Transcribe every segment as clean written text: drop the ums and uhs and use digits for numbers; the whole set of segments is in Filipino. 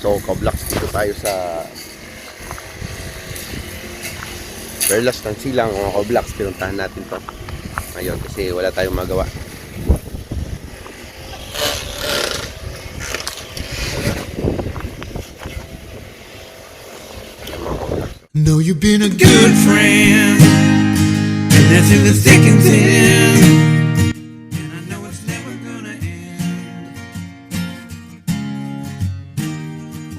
So, Kablaks, dito tayo sa Perlas ng Silang, mga Kablaks. Pinuntahan natin to ngayon kasi wala tayong magawa. Know you've been a good friend, and that's in the thick and thin. And I know it's never gonna end.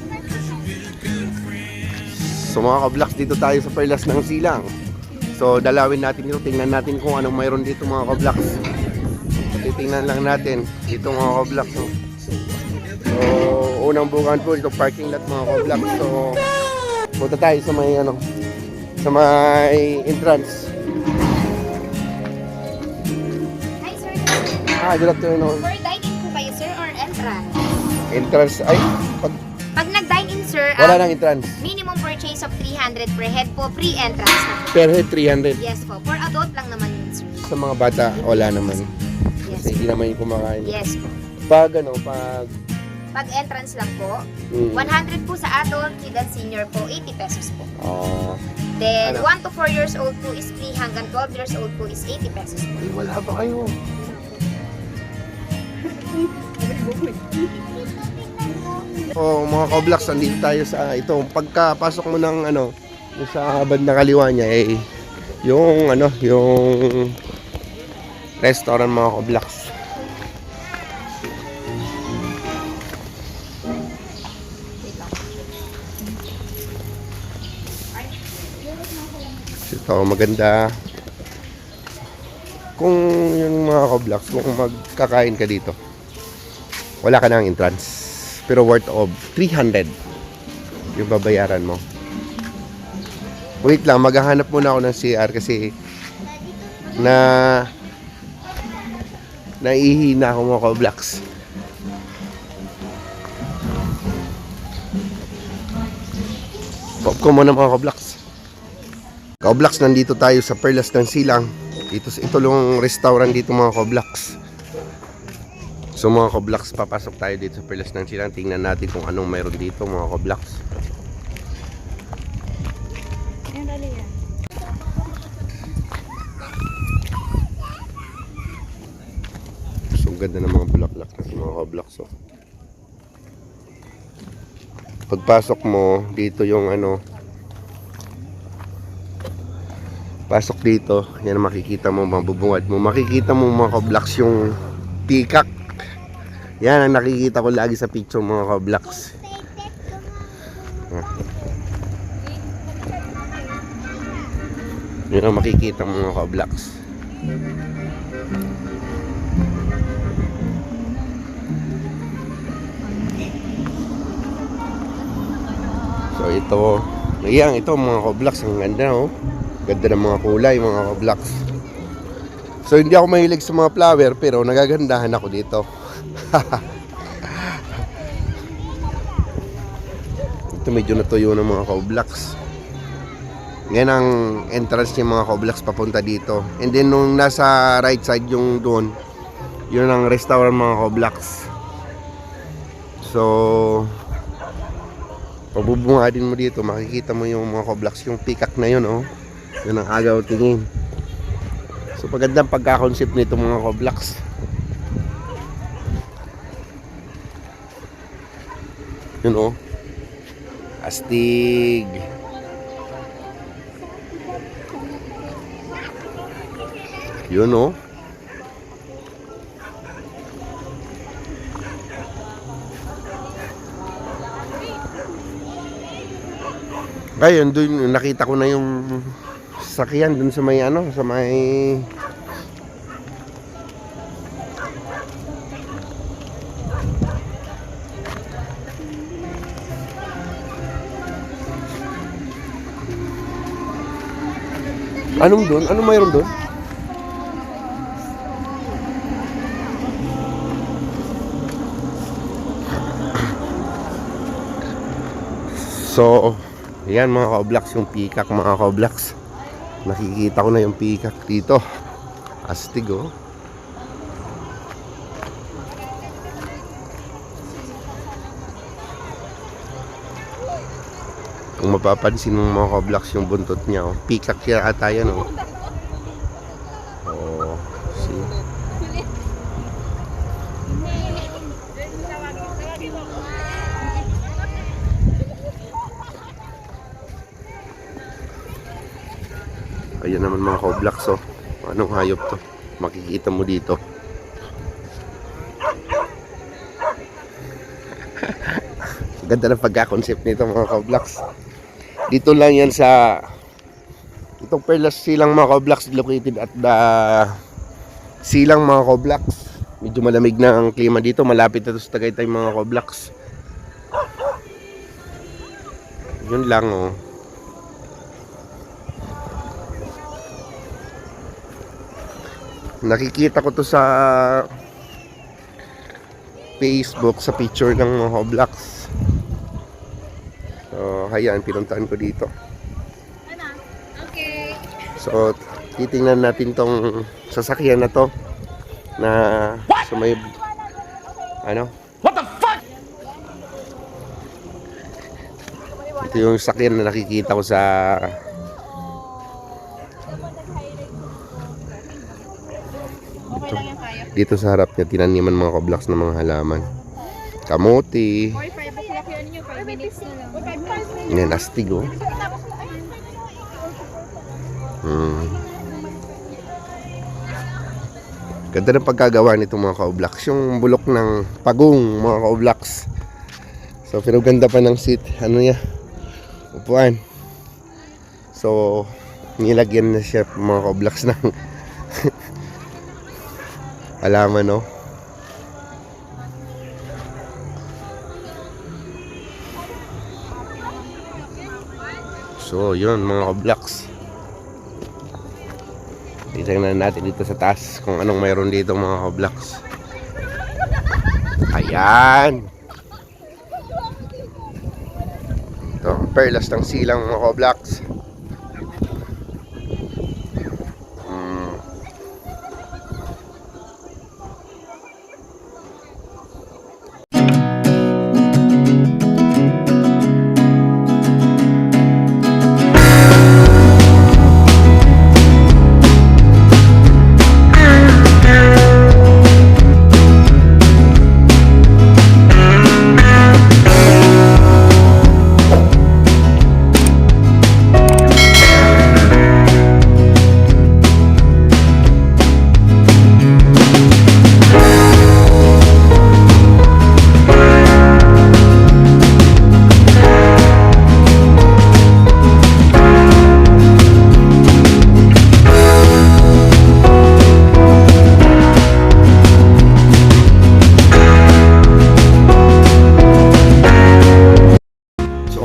'Cause you've been a good friend. So mga Kablaks, dito tayo sa Perlas ng Silang. So dalawin natin ito, tingnan natin kung anong mayroon dito mga Kablaks. Titingnan lang natin dito mga Kablaks. So unang bukan po ito, parking lot mga Kablaks. So punta tayo sa may sa may entrance. Hi, sir. Good afternoon. For dine-in po kayo, sir, or entrance? Entrance, ay, Pag nag-dine-in, sir, wala nang entrance. minimum purchase of 300 per head po, free entrance na po. Per head 300. Yes po. For adult lang naman yun, sir. Sa mga bata, wala naman. Yes Kasi hindi po. naman yung kumakain. Yes po. Pag Pag entrance lang po, mm, 100 po sa adult, kid and senior po, 80 pesos po. ah, Then, Ano? 1 to 4 years old po is free, hanggang 12 years old po is 80 pesos po. ay, wala ba kayo? Oh, mga Kablaks, andito tayo sa ito. Pagkapasok mo ng yung sa bandang kaliwa niya yung yung restaurant mga Kablaks. Wait lang. Ito, maganda. Kung yung mga Kablaks, kung magkakain ka dito, wala ka ng entrance. Pero worth of 300 yung babayaran mo. Wait lang, maghahanap muna ako ng CR kasi naihina ako mga Kablaks. Pop ko muna mga Kablaks. Kablaks, nandito tayo sa Perlas ng Silang. Ito lang restaurant dito mga Kablaks. So mga Kablaks, papasok tayo dito sa Perlas ng Silang. Tingnan natin kung anong mayroon dito mga Kablaks. Ayan, dali yan. So ganda ng mga bulaklak na mga Kablaks. So, pagpasok mo dito yung pasok dito, yan makikita mo, mabubungad mo, makikita mo mga Kablaks yung peacock. Yan ang nakikita ko lagi sa picture mga Kablaks. Yan ang makikita mo mga Kablaks. So ito mga Kablaks, ang ganda ganda ng mga kulay mga Kablaks. So hindi ako mahilig sa mga flower pero nagagandahan ako dito. Ito medyo natuyo ng mga Kablaks. Yan ang entrance niya mga Kablaks papunta dito. And then nung nasa right side yung doon, yun ang restaurant mga Kablaks. So pagbubungadin mo dito, makikita mo yung mga Kablaks, yung peacock na yun yun ang agaw tingin. So pagandang pagka-concept nito mga Kablaks. Yun astig. Yun Ngayon doon nakita ko na yung sakyan dun sa may sa may anong doon? Anong mayroon doon? So yan mga Kablaks, yung peacock mga Kablaks. Nakikita ko na yung peacock dito. Astig Kung mapapansin mo mga ka-vlogs yung buntot niya, oh. Peacock siya ata yan, oh. Oh, see? Ayan naman mga ka-vlogs, oh. Anong hayop to? Makikita mo dito. Ganda ng pagka-concept nito mga ka-vlogs. Dito lang yan sa itong Perlas Silang mga ka-vlogs, located at the Silang mga ka-vlogs. Medyo malamig na ang klima dito, malapit na to sa Tagaytay mga ka-vlogs. Yun lang, oh. Nakikita ko to sa Facebook, sa picture ng mga ka-vlogs. So, ayan, pinuntahan ko dito. Okay. So, titingnan natin tong sasakyan na to na sa may ano? What the fuck? Ito yung sasakyan na nakikita ko sa dito sa harap niya, tinaniman mga ka-vlogs ng mga halaman. Kamuti. 5 o'clock yun nyo, 5 minutes na lang. Yan, astig, oh. Ganda ng pagkagawa nito mga ka-vlogs. Yung bulok ng pagong mga ka-vlogs. So, pero ganda pa ng seat. Ano niya? Upuan. So, nilagyan na siya mga ka-vlogs ng halaman, no? So, yun mga ka-vlogs. Titingnan natin dito sa taas kung anong mayroon dito mga ka-vlogs. Ayan. Ito, ang Perlas ng Silang mga ka-vlogs.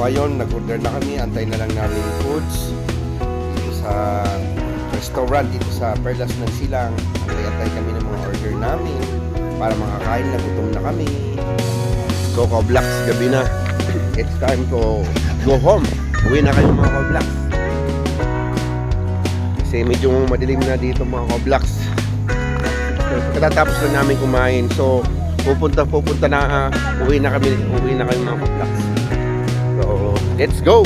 Ayun, nag-order na kami. Antay na lang namin yung foods dito sa restaurant dito sa Perlas ng Silang. Antay kami ng mga order namin para makakain na, gutom na kami. So ka-vlogs, gabi na. It's time to go home. Uwi na kayo mga ka-vlogs. Kasi medyo madilim na dito mga ka-vlogs. Katatapos na namin kumain. So pupunta na, uwi na kayo mga ka-vlogs. So, let's go!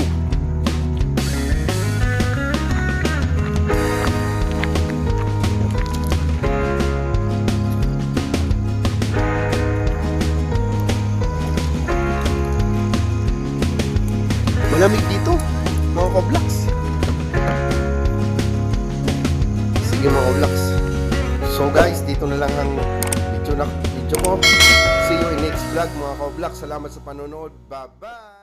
Malamig dito, mga ka-vlogs. Sige mga ka-vlogs. So guys, dito na lang ang video ko. See you in next vlog mga ka-vlogs. Salamat sa panonood. Bye-bye!